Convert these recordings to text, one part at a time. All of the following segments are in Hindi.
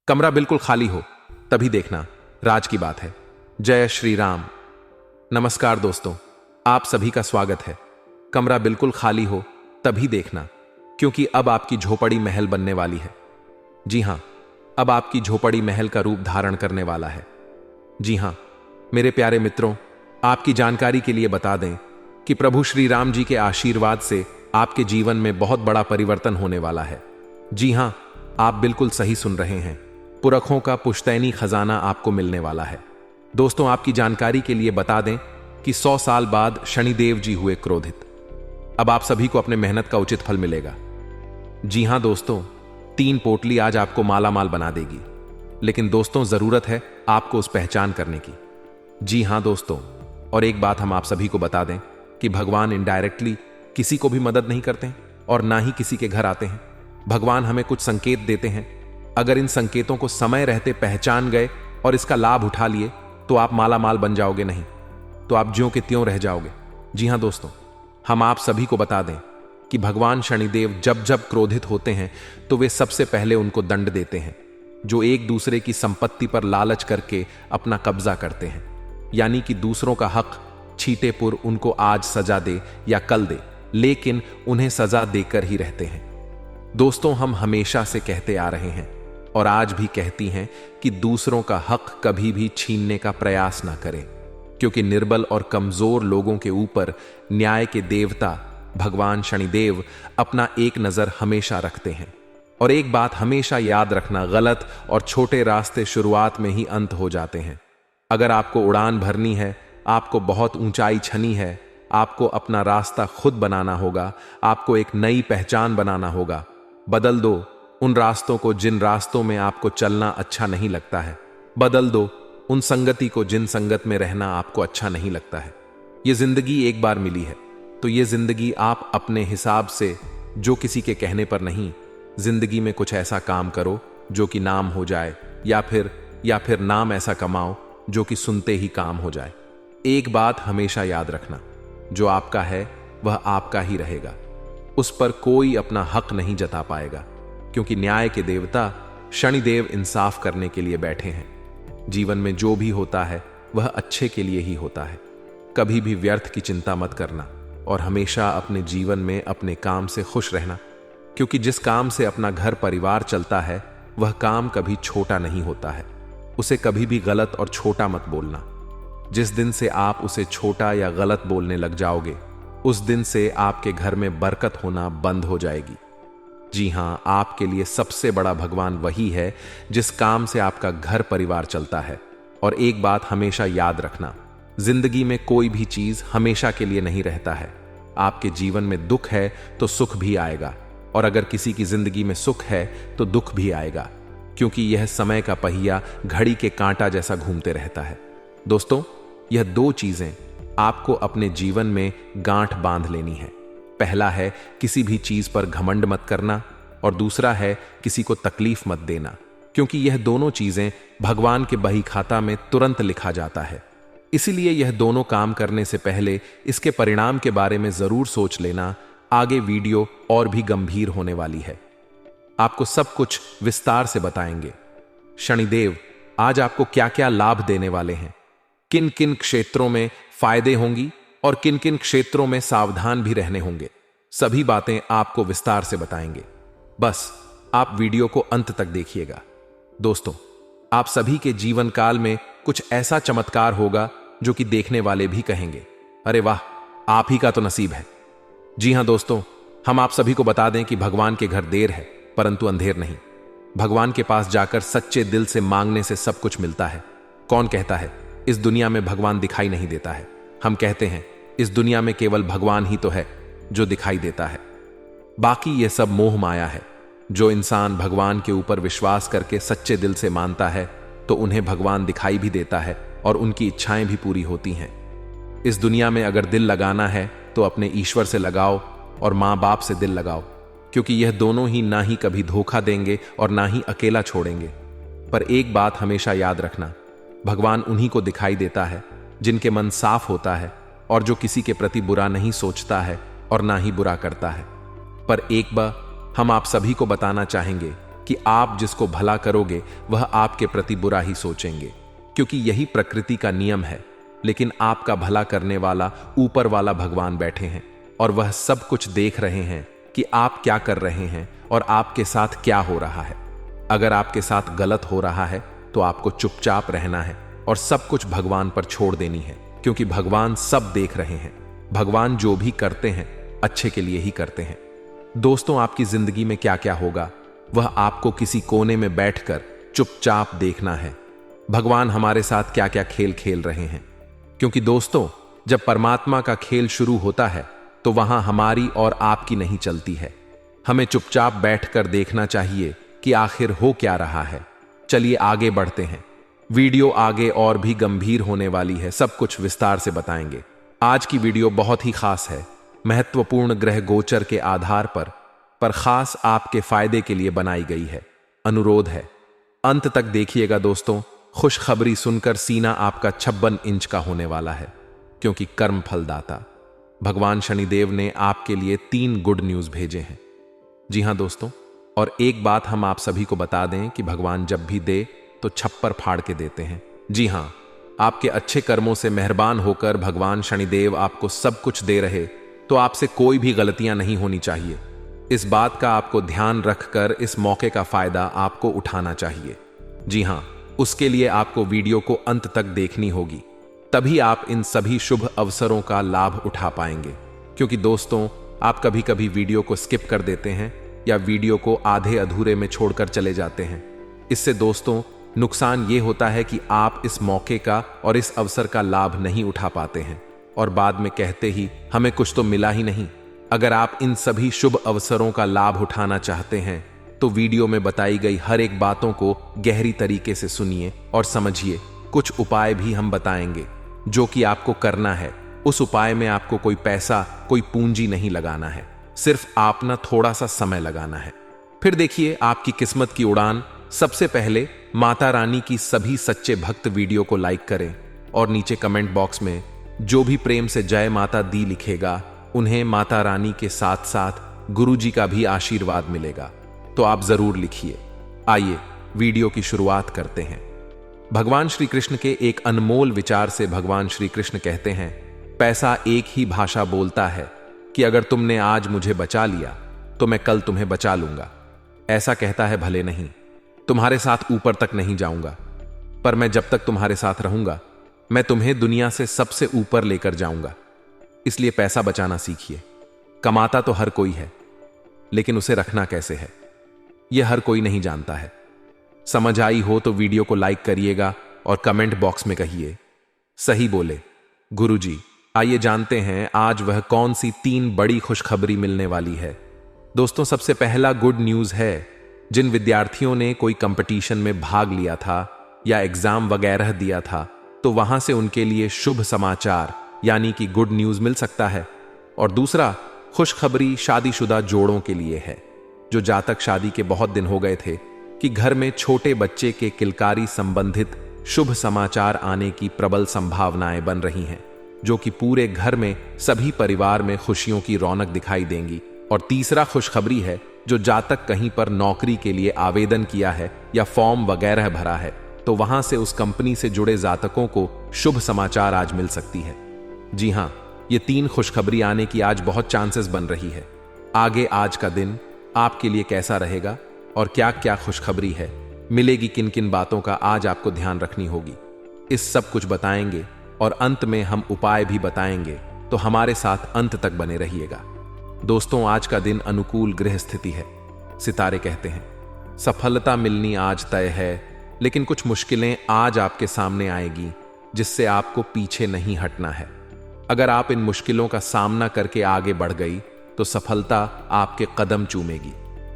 कमरा बिल्कुल खाली हो तभी देखना, राज की बात है। जय श्री राम। नमस्कार दोस्तों, आप सभी का स्वागत है। कमरा बिल्कुल खाली हो तभी देखना, क्योंकि अब आपकी झोपड़ी महल बनने वाली है। जी हां, अब आपकी झोपड़ी महल का रूप धारण करने वाला है। जी हां मेरे प्यारे मित्रों, आपकी जानकारी के लिए बता दें कि प्रभु श्री राम जी के आशीर्वाद से आपके जीवन में बहुत बड़ा परिवर्तन होने वाला है। जी हां, आप बिल्कुल सही सुन रहे हैं। पुरखों का पुश्तैनी खजाना आपको मिलने वाला है। दोस्तों, आपकी जानकारी के लिए बता दें कि 100 साल बाद शनिदेव जी हुए क्रोधित। अब आप सभी को अपने मेहनत का उचित फल मिलेगा। जी हां दोस्तों, 3 पोटली आज आपको माला माल बना देगी, लेकिन दोस्तों जरूरत है आपको उस पहचान करने की। जी हां दोस्तों, और एक बात हम आप सभी को बता दें कि भगवान इनडायरेक्टली किसी को भी मदद नहीं करते हैं और ना ही किसी के घर आते हैं। भगवान हमें कुछ संकेत देते हैं। अगर इन संकेतों को समय रहते पहचान गए और इसका लाभ उठा लिए तो आप माला माल बन जाओगे, नहीं तो आप ज्यों के त्यों रह जाओगे। जी हां दोस्तों, हम आप सभी को बता दें कि भगवान शनिदेव जब जब क्रोधित होते हैं तो वे सबसे पहले उनको दंड देते हैं, जो एक दूसरे की संपत्ति पर लालच करके अपना कब्जा करते हैं। यानी कि दूसरों का हक छीटे पुर उनको आज सजा दे या कल दे, लेकिन उन्हें सजा देकर ही रहते हैं। दोस्तों, हम हमेशा से कहते आ रहे हैं और आज भी कहती हैं कि दूसरों का हक कभी भी छीनने का प्रयास ना करें, क्योंकि निर्बल और कमजोर लोगों के ऊपर न्याय के देवता भगवान शनिदेव अपना एक नजर हमेशा रखते हैं। और एक बात हमेशा याद रखना, गलत और छोटे रास्ते शुरुआत में ही अंत हो जाते हैं। अगर आपको उड़ान भरनी है, आपको बहुत ऊंचाई छनी है, आपको अपना रास्ता खुद बनाना होगा, आपको एक नई पहचान बनाना होगा। बदल दो उन रास्तों को जिन रास्तों में आपको चलना अच्छा नहीं लगता है। बदल दो उन संगति को जिन संगत में रहना आपको अच्छा नहीं लगता है। ये जिंदगी एक बार मिली है, तो ये जिंदगी आप अपने हिसाब से, जो किसी के कहने पर नहीं, जिंदगी में कुछ ऐसा काम करो जो कि नाम हो जाए, या फिर नाम ऐसा कमाओ जो कि सुनते ही काम हो जाए। एक बात हमेशा याद रखना, जो आपका है वह आपका ही रहेगा। उस पर कोई अपना हक नहीं जता पाएगा, क्योंकि न्याय के देवता शनिदेव इंसाफ करने के लिए बैठे हैं। जीवन में जो भी होता है वह अच्छे के लिए ही होता है। कभी भी व्यर्थ की चिंता मत करना और हमेशा अपने जीवन में अपने काम से खुश रहना, क्योंकि जिस काम से अपना घर परिवार चलता है वह काम कभी छोटा नहीं होता है। उसे कभी भी गलत और छोटा मत बोलना। जिस दिन से आप उसे छोटा या गलत बोलने लग जाओगे, उस दिन से आपके घर में बरकत होना बंद हो जाएगी। जी हां, आपके लिए सबसे बड़ा भगवान वही है जिस काम से आपका घर परिवार चलता है। और एक बात हमेशा याद रखना, जिंदगी में कोई भी चीज हमेशा के लिए नहीं रहता है। आपके जीवन में दुख है तो सुख भी आएगा, और अगर किसी की जिंदगी में सुख है तो दुख भी आएगा, क्योंकि यह समय का पहिया घड़ी के कांटा जैसा घूमते रहता है। दोस्तों, यह 2 चीजें आपको अपने जीवन में गांठ बांध लेनी है। पहला है किसी भी चीज पर घमंड मत करना, और दूसरा है किसी को तकलीफ मत देना, क्योंकि यह दोनों चीजें भगवान के बही खाता में तुरंत लिखा जाता है। इसीलिए यह दोनों काम करने से पहले इसके परिणाम के बारे में जरूर सोच लेना। आगे वीडियो और भी गंभीर होने वाली है, आपको सब कुछ विस्तार से बताएंगे। शनिदेव आज आपको क्या क्या लाभ देने वाले हैं, किन किन क्षेत्रों में फायदे होंगी और किन किन क्षेत्रों में सावधान भी रहने होंगे, सभी बातें आपको विस्तार से बताएंगे। बस आप वीडियो को अंत तक देखिएगा। दोस्तों, आप सभी के जीवन काल में कुछ ऐसा चमत्कार होगा जो कि देखने वाले भी कहेंगे, अरे वाह, आप ही का तो नसीब है। जी हां दोस्तों, हम आप सभी को बता दें कि भगवान के घर देर है परंतु अंधेर नहीं। भगवान के पास जाकर सच्चे दिल से मांगने से सब कुछ मिलता है। कौन कहता है इस दुनिया में भगवान दिखाई नहीं देता है? हम कहते हैं इस दुनिया में केवल भगवान ही तो है जो दिखाई देता है, बाकी ये सब मोह माया है। जो इंसान भगवान के ऊपर विश्वास करके सच्चे दिल से मानता है तो उन्हें भगवान दिखाई भी देता है और उनकी इच्छाएं भी पूरी होती हैं। इस दुनिया में अगर दिल लगाना है तो अपने ईश्वर से लगाओ और माँ बाप से दिल लगाओ, क्योंकि यह दोनों ही ना ही कभी धोखा देंगे और ना ही अकेला छोड़ेंगे। पर एक बात हमेशा याद रखना, भगवान उन्हीं को दिखाई देता है जिनके मन साफ होता है और जो किसी के प्रति बुरा नहीं सोचता है और ना ही बुरा करता है। पर एक बार हम आप सभी को बताना चाहेंगे कि आप जिसको भला करोगे वह आपके प्रति बुरा ही सोचेंगे, क्योंकि यही प्रकृति का नियम है। लेकिन आपका भला करने वाला ऊपर वाला भगवान बैठे हैं और वह सब कुछ देख रहे हैं कि आप क्या कर रहे हैं और आपके साथ क्या हो रहा है। अगर आपके साथ गलत हो रहा है तो आपको चुपचाप रहना है और सब कुछ भगवान पर छोड़ देनी है, क्योंकि भगवान सब देख रहे हैं। भगवान जो भी करते हैं अच्छे के लिए ही करते हैं। दोस्तों, आपकी जिंदगी में क्या क्या होगा वह आपको किसी कोने में बैठकर चुपचाप देखना है। भगवान हमारे साथ क्या क्या खेल खेल रहे हैं, क्योंकि दोस्तों, जब परमात्मा का खेल शुरू होता है तो वहां हमारी और आपकी नहीं चलती है। हमें चुपचाप बैठकर देखना चाहिए कि आखिर हो क्या रहा है। चलिए आगे बढ़ते हैं। वीडियो आगे और भी गंभीर होने वाली है, सब कुछ विस्तार से बताएंगे। आज की वीडियो बहुत ही खास है, महत्वपूर्ण ग्रह गोचर के आधार पर खास आपके फायदे के लिए बनाई गई है। अनुरोध है अंत तक देखिएगा दोस्तों। खुशखबरी सुनकर सीना आपका 56 इंच का होने वाला है, क्योंकि कर्म फलदाता भगवान शनिदेव ने आपके लिए 3 गुड न्यूज भेजे हैं। जी हां दोस्तों, और एक बात हम आप सभी को बता दें कि भगवान जब भी दे तो छप्पर फाड़ के देते हैं। जी हां, आपके अच्छे कर्मों से मेहरबान होकर भगवान शनिदेव आपको सब कुछ दे रहे तो आपसे कोई भी गलतियां नहीं होनी चाहिए। इस बात का आपको ध्यान रखकर इस मौके का फायदा आपको उठाना चाहिए। जी हां, उसके लिए आपको वीडियो को अंत तक देखनी होगी, तभी आप इन सभी शुभ अवसरों का लाभ उठा पाएंगे। क्योंकि दोस्तों, आप कभी कभी वीडियो को स्किप कर देते हैं या वीडियो को आधे अधूरे में छोड़कर चले जाते हैं। इससे दोस्तों नुकसान ये होता है कि आप इस मौके का और इस अवसर का लाभ नहीं उठा पाते हैं और बाद में कहते ही हमें कुछ तो मिला ही नहीं। अगर आप इन सभी शुभ अवसरों का लाभ उठाना चाहते हैं तो वीडियो में बताई गई हर एक बातों को गहरी तरीके से सुनिए और समझिए। कुछ उपाय भी हम बताएंगे जो कि आपको करना है। उस उपाय में आपको कोई पैसा, कोई पूंजी नहीं लगाना है, सिर्फ आप ना थोड़ा सा समय लगाना है। फिर देखिए आपकी किस्मत की उड़ान। सबसे पहले माता रानी की सभी सच्चे भक्त वीडियो को लाइक करें और नीचे कमेंट बॉक्स में जो भी प्रेम से जय माता दी लिखेगा उन्हें माता रानी के साथ साथ गुरुजी का भी आशीर्वाद मिलेगा, तो आप जरूर लिखिए। आइए वीडियो की शुरुआत करते हैं। भगवान श्री कृष्ण के एक अनमोल विचार से भगवान श्री कृष्ण कहते हैं, पैसा एक ही भाषा बोलता है कि अगर तुमने आज मुझे बचा लिया तो मैं कल तुम्हें बचा लूंगा। ऐसा कहता है भले नहीं, तुम्हारे साथ ऊपर तक नहीं जाऊंगा, पर मैं जब तक तुम्हारे साथ रहूंगा मैं तुम्हें दुनिया से सबसे ऊपर लेकर जाऊंगा। इसलिए पैसा बचाना सीखिए। कमाता तो हर कोई है, लेकिन उसे रखना कैसे है यह हर कोई नहीं जानता है। समझ आई हो तो वीडियो को लाइक करिएगा और कमेंट बॉक्स में कहिए सही बोले गुरुजी। आइए जानते हैं आज वह कौन सी 3 बड़ी खुशखबरी मिलने वाली है। दोस्तों, सबसे पहला गुड न्यूज है, जिन विद्यार्थियों ने कोई कंपटीशन में भाग लिया था या एग्जाम वगैरह दिया था तो वहां से उनके लिए शुभ समाचार यानी कि गुड न्यूज मिल सकता है। और दूसरा खुशखबरी शादीशुदा जोड़ों के लिए है, जो जातक शादी के बहुत दिन हो गए थे कि घर में छोटे बच्चे के किलकारी संबंधित शुभ समाचार आने की प्रबल संभावनाएं बन रही हैं, जो कि पूरे घर में सभी परिवार में खुशियों की रौनक दिखाई देंगी। और तीसरा खुशखबरी है, जो जातक कहीं पर नौकरी के लिए आवेदन किया है या फॉर्म वगैरह भरा है तो वहां से उस कंपनी से जुड़े जातकों को शुभ समाचार आज मिल सकती है। जी हां, ये 3 खुशखबरी आने की आज बहुत चांसेस बन रही है। आगे आज का दिन आपके लिए कैसा रहेगा और क्या क्या खुशखबरी है, मिलेगी किन किन बातों का आज आपको ध्यान रखनी होगी, इस सब कुछ बताएंगे और अंत में हम उपाय भी बताएंगे, तो हमारे साथ अंत तक बने रहिएगा। दोस्तों, आज का दिन अनुकूल ग्रह स्थिति है। सितारे कहते हैं सफलता मिलनी आज तय है, लेकिन कुछ मुश्किलें आज आपके सामने आएगी जिससे आपको पीछे नहीं हटना है। अगर आप इन मुश्किलों का सामना करके आगे बढ़ गई तो सफलता आपके कदम चूमेगी।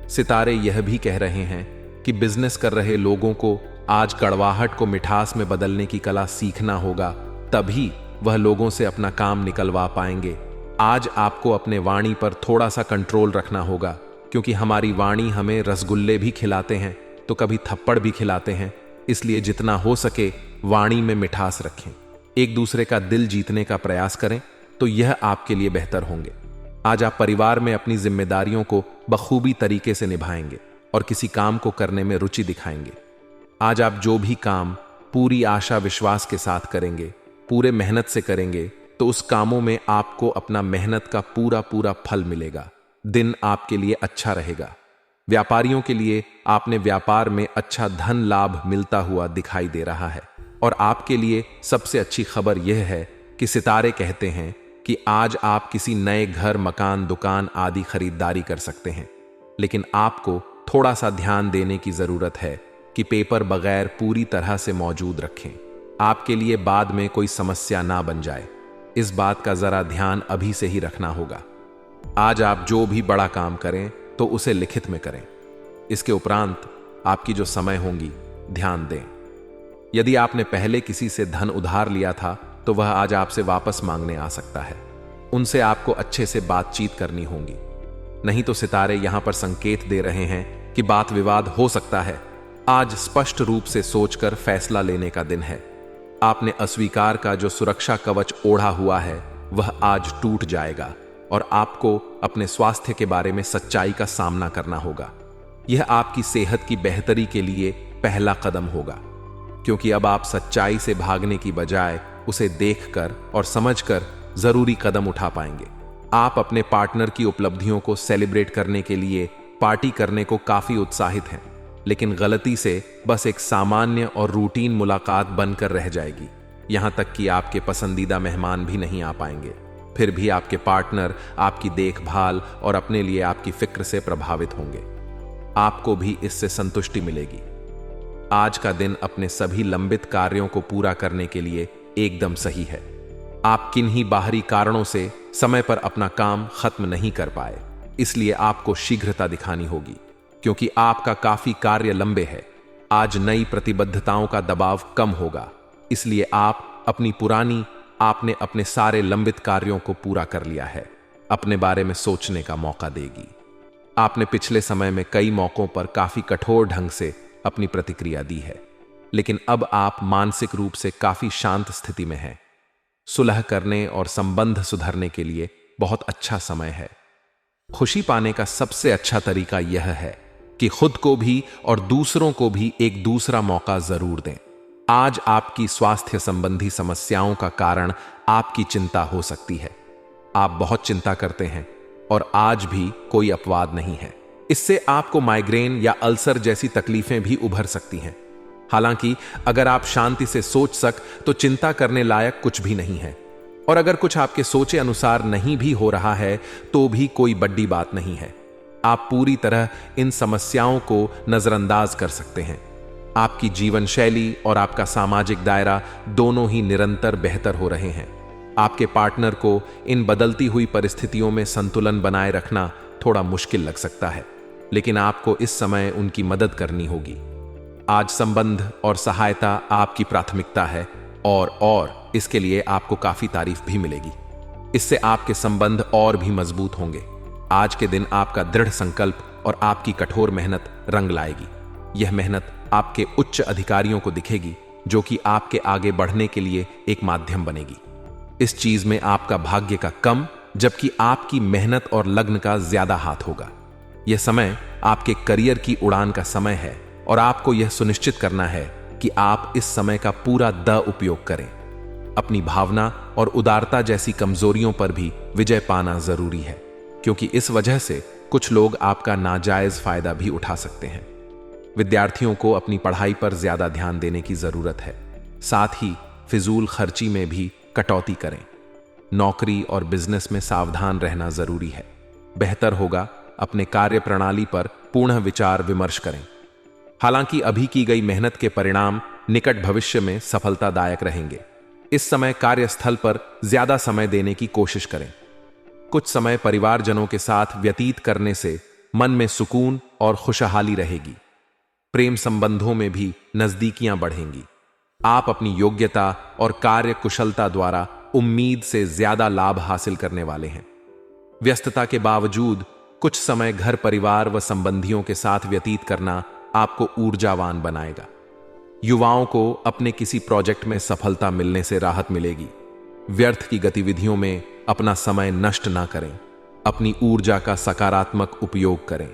सितारे यह भी कह रहे हैं कि बिजनेस कर रहे लोगों को आज कड़वाहट को मिठास में बदलने की कला सीखना होगा, तभी वह लोगों से अपना काम निकलवा पाएंगे। आज आपको अपने वाणी पर थोड़ा सा कंट्रोल रखना होगा, क्योंकि हमारी वाणी हमें रसगुल्ले भी खिलाते हैं तो कभी थप्पड़ भी खिलाते हैं। इसलिए जितना हो सके वाणी में मिठास रखें। एक दूसरे का दिल जीतने का प्रयास करें तो यह आपके लिए बेहतर होंगे। आज आप परिवार में अपनी जिम्मेदारियों को बखूबी तरीके से निभाएंगे। और किसी काम को करने में रुचि दिखाएंगे। आज आप जो भी काम पूरी आशा विश्वास के साथ करेंगे, पूरे मेहनत से करेंगे, तो उस कामों में आपको अपना मेहनत का पूरा पूरा फल मिलेगा। दिन आपके लिए अच्छा रहेगा। व्यापारियों के लिए आपने व्यापार में अच्छा धन लाभ मिलता हुआ दिखाई दे रहा है। और आपके लिए सबसे अच्छी खबर यह है कि सितारे कहते हैं कि आज आप किसी नए घर, मकान, दुकान आदि खरीदारी कर सकते हैं। लेकिन आपको थोड़ा सा ध्यान देने की जरूरत है कि पेपर बगैर पूरी तरह से मौजूद रखें। आपके लिए बाद में कोई समस्या ना बन जाए, इस बात का जरा ध्यान अभी से ही रखना होगा। आज आप जो भी बड़ा काम करें तो उसे लिखित में करें। इसके उपरांत आपकी जो समय होंगी, ध्यान दें। यदि आपने पहले किसी से धन उधार लिया था तो वह आज आपसे वापस मांगने आ सकता है। उनसे आपको अच्छे से बातचीत करनी होगी, नहीं तो सितारे यहां पर संकेत दे रहे हैं कि बात विवाद हो सकता है। आज स्पष्ट रूप से सोचकर फैसला लेने का दिन है। आपने अस्वीकार का जो सुरक्षा कवच ओढ़ा हुआ है वह आज टूट जाएगा और आपको अपने स्वास्थ्य के बारे में सच्चाई का सामना करना होगा। यह आपकी सेहत की बेहतरी के लिए पहला कदम होगा, क्योंकि अब आप सच्चाई से भागने की बजाय उसे देखकर और समझकर जरूरी कदम उठा पाएंगे। आप अपने पार्टनर की उपलब्धियों को सेलिब्रेट करने के लिए पार्टी करने को काफी उत्साहित हैं, लेकिन गलती से बस एक सामान्य और रूटीन मुलाकात बनकर रह जाएगी। यहां तक कि आपके पसंदीदा मेहमान भी नहीं आ पाएंगे। फिर भी आपके पार्टनर आपकी देखभाल और अपने लिए आपकी फिक्र से प्रभावित होंगे। आपको भी इससे संतुष्टि मिलेगी। आज का दिन अपने सभी लंबित कार्यों को पूरा करने के लिए एकदम सही है। आप किन्हीं बाहरी कारणों से समय पर अपना काम खत्म नहीं कर पाए, इसलिए आपको शीघ्रता दिखानी होगी, क्योंकि आपका काफी कार्य लंबे है। आज नई प्रतिबद्धताओं का दबाव कम होगा, इसलिए आपने अपने सारे लंबित कार्यों को पूरा कर लिया है। अपने बारे में सोचने का मौका देगी। आपने पिछले समय में कई मौकों पर काफी कठोर ढंग से अपनी प्रतिक्रिया दी है, लेकिन अब आप मानसिक रूप से काफी शांत स्थिति में हैं। सुलह करने और संबंध सुधरने के लिए बहुत अच्छा समय है। खुशी पाने का सबसे अच्छा तरीका यह है कि खुद को भी और दूसरों को भी एक दूसरा मौका जरूर दें। आज आपकी स्वास्थ्य संबंधी समस्याओं का कारण आपकी चिंता हो सकती है। आप बहुत चिंता करते हैं और आज भी कोई अपवाद नहीं है। इससे आपको माइग्रेन या अल्सर जैसी तकलीफें भी उभर सकती हैं। हालांकि अगर आप शांति से सोच तो चिंता करने लायक कुछ भी नहीं है, और अगर कुछ आपके सोचे अनुसार नहीं भी हो रहा है तो भी कोई बड़ी बात नहीं है। आप पूरी तरह इन समस्याओं को नजरअंदाज कर सकते हैं। आपकी जीवन शैली और आपका सामाजिक दायरा दोनों ही निरंतर बेहतर हो रहे हैं। आपके पार्टनर को इन बदलती हुई परिस्थितियों में संतुलन बनाए रखना थोड़ा मुश्किल लग सकता है, लेकिन आपको इस समय उनकी मदद करनी होगी। आज संबंध और सहायता आपकी प्राथमिकता है और इसके लिए आपको काफी तारीफ भी मिलेगी। इससे आपके संबंध और भी मजबूत होंगे। आज के दिन आपका दृढ़ संकल्प और आपकी कठोर मेहनत रंग लाएगी। यह मेहनत आपके उच्च अधिकारियों को दिखेगी, जो कि आपके आगे बढ़ने के लिए एक माध्यम बनेगी। इस चीज में आपका भाग्य का कम, जबकि आपकी मेहनत और लगन का ज्यादा हाथ होगा। यह समय आपके करियर की उड़ान का समय है और आपको यह सुनिश्चित करना है कि आप इस समय का पूरा उपयोग करें। अपनी भावना और उदारता जैसी कमजोरियों पर भी विजय पाना जरूरी है, क्योंकि इस वजह से कुछ लोग आपका नाजायज फायदा भी उठा सकते हैं। विद्यार्थियों को अपनी पढ़ाई पर ज्यादा ध्यान देने की जरूरत है। साथ ही फिजूल खर्ची में भी कटौती करें। नौकरी और बिजनेस में सावधान रहना जरूरी है। बेहतर होगा अपने कार्य प्रणाली पर पूर्ण विचार विमर्श करें। हालांकि अभी की गई मेहनत के परिणाम निकट भविष्य में सफलतादायक रहेंगे। इस समय कार्यस्थल पर ज्यादा समय देने की कोशिश करें। कुछ समय परिवारजनों के साथ व्यतीत करने से मन में सुकून और खुशहाली रहेगी। प्रेम संबंधों में भी नजदीकियां बढ़ेंगी। आप अपनी योग्यता और कार्य कुशलता द्वारा उम्मीद से ज्यादा लाभ हासिल करने वाले हैं। व्यस्तता के बावजूद कुछ समय घर परिवार व संबंधियों के साथ व्यतीत करना आपको ऊर्जावान बनाएगा। युवाओं को अपने किसी प्रोजेक्ट में सफलता मिलने से राहत मिलेगी। व्यर्थ की गतिविधियों में अपना समय नष्ट ना करें। अपनी ऊर्जा का सकारात्मक उपयोग करें।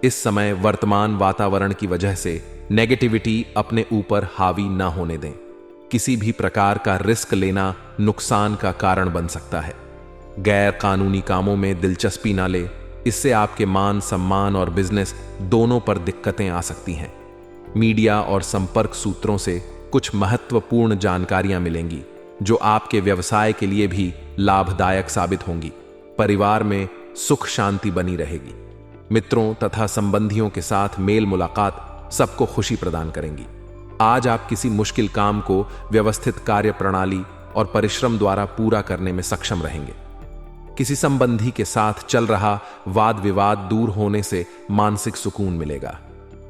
इस समय वर्तमान वातावरण की वजह से नेगेटिविटी अपने ऊपर हावी ना होने दें। किसी भी प्रकार का रिस्क लेना नुकसान का कारण बन सकता है। गैर कानूनी कामों में दिलचस्पी ना ले, इससे आपके मान सम्मान और बिजनेस दोनों पर दिक्कतें आ सकती हैं। मीडिया और संपर्क सूत्रों से कुछ महत्वपूर्ण जानकारियां मिलेंगी जो आपके व्यवसाय के लिए भी लाभदायक साबित होंगी। परिवार में सुख शांति बनी रहेगी। मित्रों तथा संबंधियों के साथ मेल मुलाकात सबको खुशी प्रदान करेंगी। आज आप किसी मुश्किल काम को व्यवस्थित कार्य प्रणाली और परिश्रम द्वारा पूरा करने में सक्षम रहेंगे। किसी संबंधी के साथ चल रहा वाद विवाद दूर होने से मानसिक सुकून मिलेगा।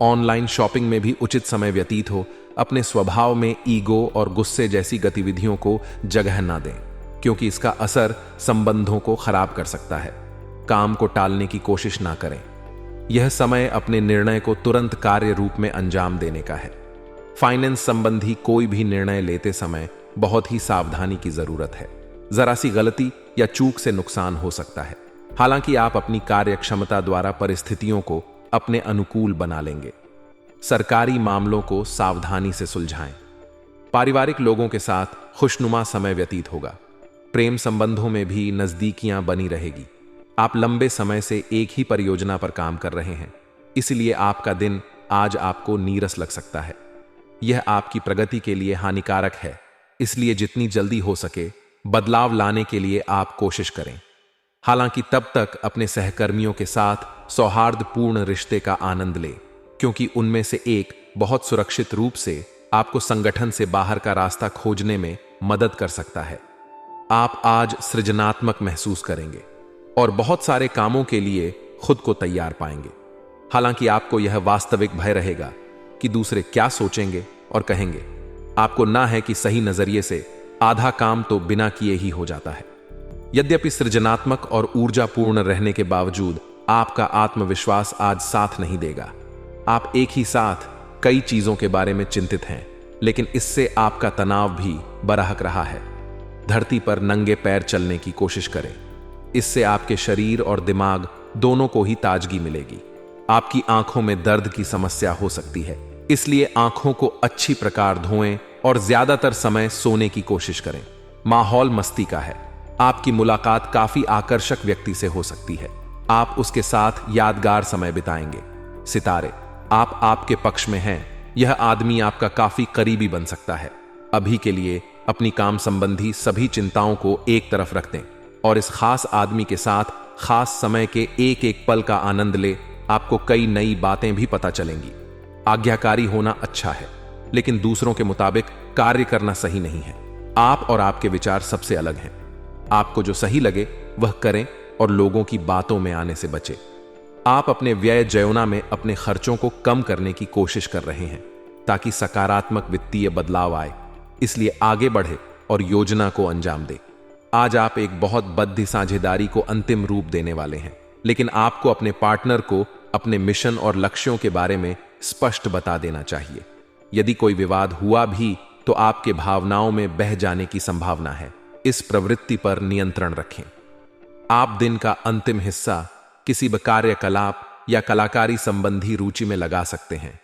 ऑनलाइन शॉपिंग में भी उचित समय व्यतीत हो। अपने स्वभाव में ईगो और गुस्से जैसी गतिविधियों को जगह ना दें, क्योंकि इसका असर संबंधों को खराब कर सकता है। काम को टालने की कोशिश ना करें। यह समय अपने निर्णय को तुरंत कार्य रूप में अंजाम देने का है। फाइनेंस संबंधी कोई भी निर्णय लेते समय बहुत ही सावधानी की जरूरत है। जरा सी गलती या चूक से नुकसान हो सकता है। हालांकि आप अपनी कार्य क्षमता द्वारा परिस्थितियों को अपने अनुकूल बना लेंगे। सरकारी मामलों को सावधानी से सुलझाएं। पारिवारिक लोगों के साथ खुशनुमा समय व्यतीत होगा। प्रेम संबंधों में भी नजदीकियां बनी रहेगी। आप लंबे समय से एक ही परियोजना पर काम कर रहे हैं, इसलिए आपका दिन आज आपको नीरस लग सकता है। यह आपकी प्रगति के लिए हानिकारक है, इसलिए जितनी जल्दी हो सके बदलाव लाने के लिए आप कोशिश करें। हालांकि तब तक अपने सहकर्मियों के साथ सौहार्दपूर्ण रिश्ते का आनंद लें, क्योंकि उनमें से एक बहुत सुरक्षित रूप से आपको संगठन से बाहर का रास्ता खोजने में मदद कर सकता है। आप आज सृजनात्मक महसूस करेंगे और बहुत सारे कामों के लिए खुद को तैयार पाएंगे। हालांकि आपको यह वास्तविक भय रहेगा कि दूसरे क्या सोचेंगे और कहेंगे। आपको ना है कि सही नजरिए से आधा काम तो बिना किए ही हो जाता है। यद्यपि सृजनात्मक और ऊर्जापूर्ण रहने के बावजूद आपका आत्मविश्वास आज साथ नहीं देगा। आप एक ही साथ कई चीजों के बारे में चिंतित हैं, लेकिन इससे आपका तनाव भी बरहक रहा है। धरती पर नंगे पैर चलने की कोशिश करें। इससे आपके शरीर और दिमाग दोनों को ही ताजगी मिलेगी। आपकी आंखों में दर्द की समस्या हो सकती है, इसलिए आंखों को अच्छी प्रकार धोएं और ज्यादातर समय सोने की कोशिश करें। माहौल मस्ती का है। आपकी मुलाकात काफी आकर्षक व्यक्ति से हो सकती है। आप उसके साथ यादगार समय बिताएंगे। सितारे, आप आपके पक्ष में हैं। यह आदमी आपका काफी करीबी बन सकता है। अभी के लिए अपनी काम संबंधी सभी चिंताओं को एक तरफ रख दें और इस खास आदमी के साथ खास समय के एक एक पल का आनंद ले। आपको कई नई बातें भी पता चलेंगी। आज्ञाकारी होना अच्छा है, लेकिन दूसरों के मुताबिक कार्य करना सही नहीं है। आप और आपके विचार सबसे अलग हैं। आपको जो सही लगे वह करें और लोगों की बातों में आने से बचें। आप अपने व्यय जयोना में अपने खर्चों को कम करने की कोशिश कर रहे हैं ताकि सकारात्मक वित्तीय बदलाव आए। इसलिए आगे बढ़े और योजना को अंजाम दें। आज आप एक बहुत बद्ध साझेदारी को अंतिम रूप देने वाले हैं, लेकिन आपको अपने पार्टनर को अपने मिशन और लक्ष्यों के बारे में स्पष्ट बता देना चाहिए। यदि कोई विवाद हुआ भी तो आपके भावनाओं में बह जाने की संभावना है। इस प्रवृत्ति पर नियंत्रण रखें। आप दिन का अंतिम हिस्सा किसी भी कार्यकलाप या कलाकारी संबंधी रुचि में लगा सकते हैं।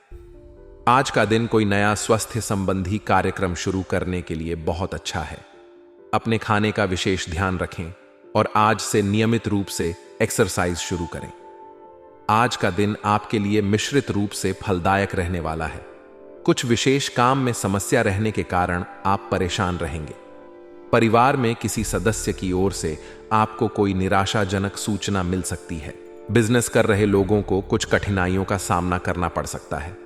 आज का दिन कोई नया स्वास्थ्य संबंधी कार्यक्रम शुरू करने के लिए बहुत अच्छा है। अपने खाने का विशेष ध्यान रखें और आज से नियमित रूप से एक्सरसाइज शुरू करें। आज का दिन आपके लिए मिश्रित रूप से फलदायक रहने वाला है। कुछ विशेष काम में समस्या रहने के कारण आप परेशान रहेंगे। परिवार में किसी सदस्य की ओर से आपको कोई निराशाजनक सूचना मिल सकती है। बिजनेस कर रहे लोगों को कुछ कठिनाइयों का सामना करना पड़ सकता है।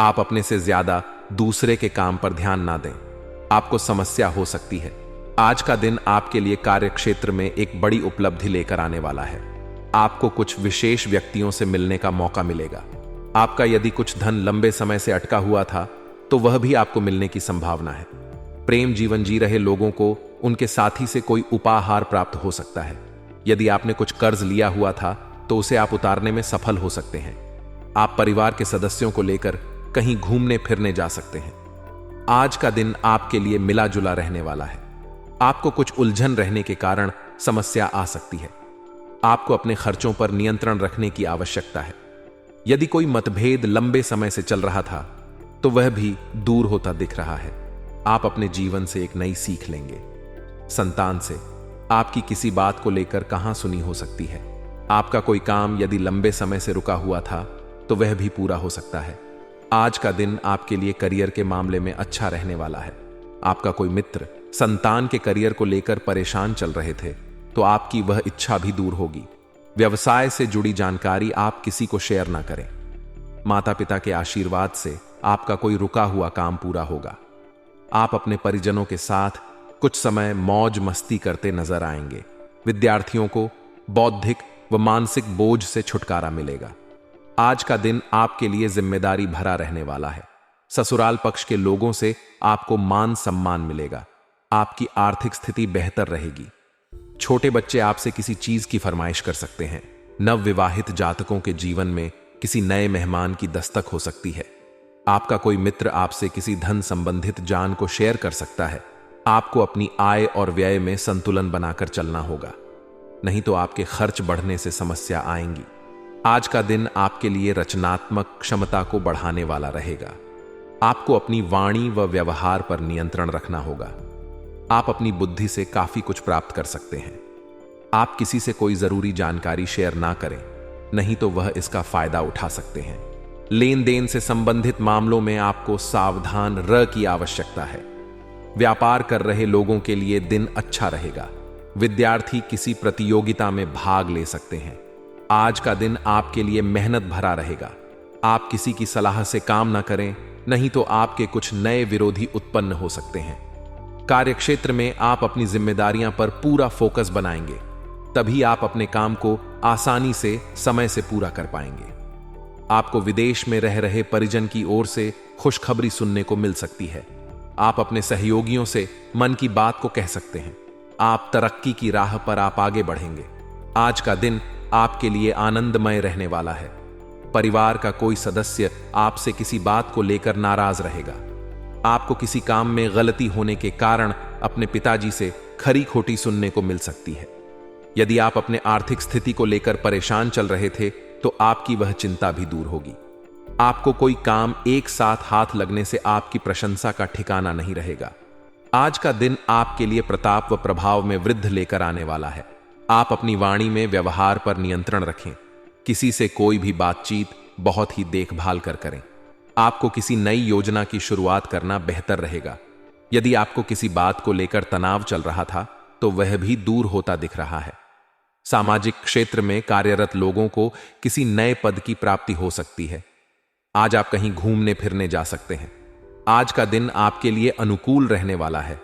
आप अपने से ज्यादा दूसरे के काम पर ध्यान ना दें, आपको समस्या हो सकती है। आज का दिन आपके लिए कार्यक्षेत्र में एक बड़ी उपलब्धि लेकर आने वाला है। आपको कुछ विशेष व्यक्तियों से मिलने का मौका मिलेगा। आपका यदि कुछ धन लंबे समय से अटका हुआ था तो वह भी आपको मिलने की संभावना है। प्रेम जीवन जी रहे लोगों को उनके साथी से कोई उपहार प्राप्त हो सकता है। यदि आपने कुछ कर्ज लिया हुआ था तो उसे आप उतारने में सफल हो सकते हैं। आप परिवार के सदस्यों को लेकर कहीं घूमने फिरने जा सकते हैं। आज का दिन आपके लिए मिला जुला रहने वाला है। आपको कुछ उलझन रहने के कारण समस्या आ सकती है। आपको अपने खर्चों पर नियंत्रण रखने की आवश्यकता है। यदि कोई मतभेद लंबे समय से चल रहा था तो वह भी दूर होता दिख रहा है। आप अपने जीवन से एक नई सीख लेंगे। संतान से आपकी किसी बात को लेकर कहां सुनी हो सकती है। आपका कोई काम यदि लंबे समय से रुका हुआ था तो वह भी पूरा हो सकता है। आज का दिन आपके लिए करियर के मामले में अच्छा रहने वाला है। आपका कोई मित्र संतान के करियर को लेकर परेशान चल रहे थे तो आपकी वह इच्छा भी दूर होगी। व्यवसाय से जुड़ी जानकारी आप किसी को शेयर ना करें। माता पिता के आशीर्वाद से आपका कोई रुका हुआ काम पूरा होगा। आप अपने परिजनों के साथ कुछ समय मौज मस्ती करते नजर आएंगे। विद्यार्थियों को बौद्धिक व मानसिक बोझ से छुटकारा मिलेगा। आज का दिन आपके लिए जिम्मेदारी भरा रहने वाला है। ससुराल पक्ष के लोगों से आपको मान सम्मान मिलेगा। आपकी आर्थिक स्थिति बेहतर रहेगी। छोटे बच्चे आपसे किसी चीज की फरमाइश कर सकते हैं। नवविवाहित जातकों के जीवन में किसी नए मेहमान की दस्तक हो सकती है। आपका कोई मित्र आपसे किसी धन संबंधित जान को शेयर कर सकता है। आपको अपनी आय और व्यय में संतुलन बनाकर चलना होगा, नहीं तो आपके खर्च बढ़ने से समस्या आएंगी। आज का दिन आपके लिए रचनात्मक क्षमता को बढ़ाने वाला रहेगा। आपको अपनी वाणी व व्यवहार पर नियंत्रण रखना होगा। आप अपनी बुद्धि से काफी कुछ प्राप्त कर सकते हैं। आप किसी से कोई जरूरी जानकारी शेयर ना करें, नहीं तो वह इसका फायदा उठा सकते हैं। लेन देन से संबंधित मामलों में आपको सावधान र की आवश्यकता है। व्यापार कर रहे लोगों के लिए दिन अच्छा रहेगा। विद्यार्थी किसी प्रतियोगिता में भाग ले सकते हैं। आज का दिन आपके लिए मेहनत भरा रहेगा। आप किसी की सलाह से काम न करें, नहीं तो आपके कुछ नए विरोधी उत्पन्न हो सकते हैं। कार्यक्षेत्र में आप अपनी जिम्मेदारियां पर पूरा फोकस बनाएंगे, तभी आप अपने काम को आसानी से समय से पूरा कर पाएंगे। आपको विदेश में रह रहे परिजन की ओर से खुशखबरी सुनने को मिल सकती है। आप अपने सहयोगियों से मन की बात को कह सकते हैं। आप तरक्की की राह पर आप आगे बढ़ेंगे। आज का दिन आपके लिए आनंदमय रहने वाला है। परिवार का कोई सदस्य आपसे किसी बात को लेकर नाराज रहेगा। आपको किसी काम में गलती होने के कारण अपने पिताजी से खरी खोटी सुनने को मिल सकती है। यदि आप अपने आर्थिक स्थिति को लेकर परेशान चल रहे थे तो आपकी वह चिंता भी दूर होगी। आपको कोई काम एक साथ हाथ लगने से आपकी प्रशंसा का ठिकाना नहीं रहेगा। आज का दिन आपके लिए प्रताप व प्रभाव में वृद्धि लेकर आने वाला है। आप अपनी वाणी में व्यवहार पर नियंत्रण रखें। किसी से कोई भी बातचीत बहुत ही देखभाल कर करें। आपको किसी नई योजना की शुरुआत करना बेहतर रहेगा। यदि आपको किसी बात को लेकर तनाव चल रहा था तो वह भी दूर होता दिख रहा है। सामाजिक क्षेत्र में कार्यरत लोगों को किसी नए पद की प्राप्ति हो सकती है। आज आप कहीं घूमने फिरने जा सकते हैं। आज का दिन आपके लिए अनुकूल रहने वाला है।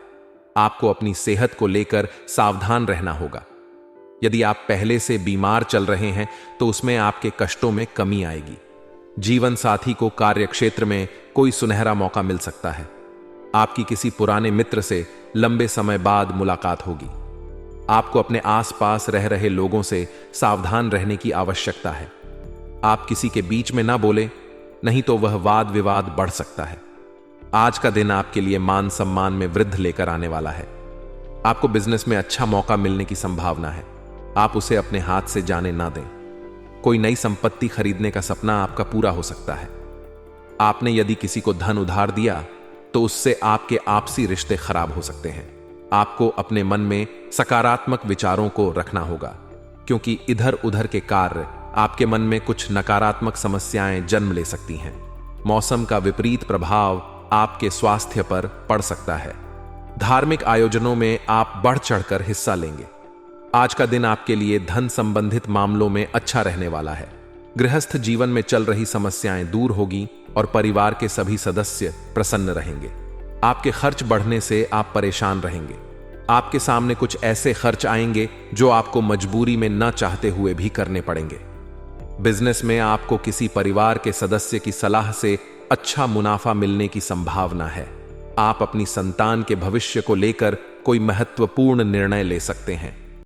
आपको अपनी सेहत को लेकर सावधान रहना होगा। यदि आप पहले से बीमार चल रहे हैं तो उसमें आपके कष्टों में कमी आएगी। जीवन साथी को कार्यक्षेत्र में कोई सुनहरा मौका मिल सकता है। आपकी किसी पुराने मित्र से लंबे समय बाद मुलाकात होगी। आपको अपने आसपास रह रहे लोगों से सावधान रहने की आवश्यकता है। आप किसी के बीच में ना बोले, नहीं तो वह वाद विवाद बढ़ सकता है। आज का दिन आपके लिए मान सम्मान में वृद्धि लेकर आने वाला है। आपको बिजनेस में अच्छा मौका मिलने की संभावना है। आप उसे अपने हाथ से जाने ना दें। कोई नई संपत्ति खरीदने का सपना आपका पूरा हो सकता है। आपने यदि किसी को धन उधार दिया तो उससे आपके आपसी रिश्ते खराब हो सकते हैं। आपको अपने मन में सकारात्मक विचारों को रखना होगा, क्योंकि इधर उधर के कार्य आपके मन में कुछ नकारात्मक समस्याएं जन्म ले सकती हैं। मौसम का विपरीत प्रभाव आपके स्वास्थ्य पर पड़ सकता है। धार्मिक आयोजनों में आप बढ़ चढ़कर हिस्सा लेंगे। आज का दिन आपके लिए धन संबंधित मामलों में अच्छा रहने वाला है। गृहस्थ जीवन में चल रही समस्याएं दूर होगी और परिवार के सभी सदस्य प्रसन्न रहेंगे। आपके खर्च बढ़ने से आप परेशान रहेंगे। आपके सामने कुछ ऐसे खर्च आएंगे जो आपको मजबूरी में न चाहते हुए भी करने पड़ेंगे। बिजनेस में आपको किसी परिवार के सदस्य की सलाह से अच्छा मुनाफा मिलने की संभावना है। आप अपनी संतान के भविष्य को लेकर कोई महत्वपूर्ण निर्णय ले सकते हैं।